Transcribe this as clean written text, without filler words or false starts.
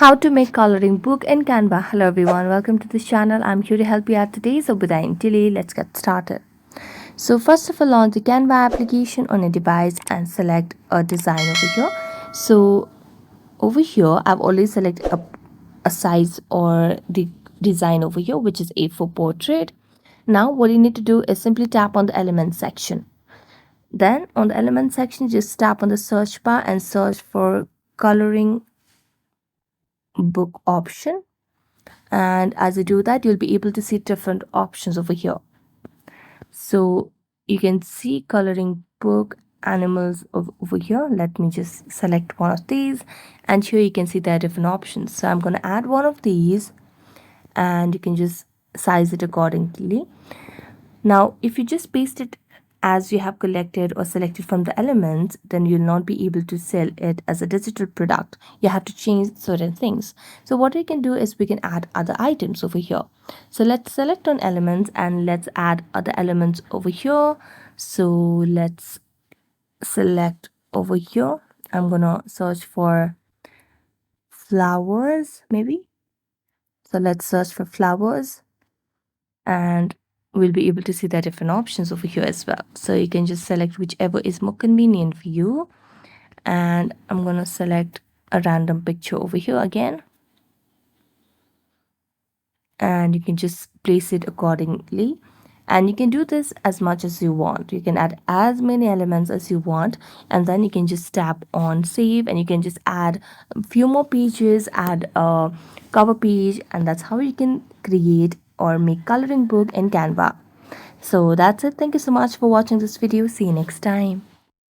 How to make coloring book in Canva. Hello everyone, welcome to this channel. I'm here to help you out today. So without any delay, let's get started. So first of all, launch the Canva application on a device and select a design over here. So over here, I've already selected a size or the design over here, which is A4 portrait. Now what you need to do is simply tap on the element section. Then on the element section, just tap on the search bar and search for coloring book option, and as you do that you'll be able to see different options over here. So you can see coloring book animals over here. Let me just select one of these, and here you can see there are different options. So I'm going to add one of these, and you can just size it accordingly. Now, if you just paste it as you have collected or selected from the elements, then you'll not be able to sell it as a digital product. You have to change certain things. So what we can do is we can add other items over here. So let's select on elements and let's add other elements over here. So let's select over here. I'm gonna search for flowers maybe. So let's search for flowers, and we'll be able to see the different options over here as well. So you can just select whichever is more convenient for you, and I'm going to select a random picture over here again, and you can just place it accordingly. And you can do this as much as you want. You can add as many elements as you want, and then you can just tap on save, and you can just add a few more pages, add a cover page, and that's how you can create or make coloring book in Canva. So that's it. Thank you so much for watching this video. See you next time.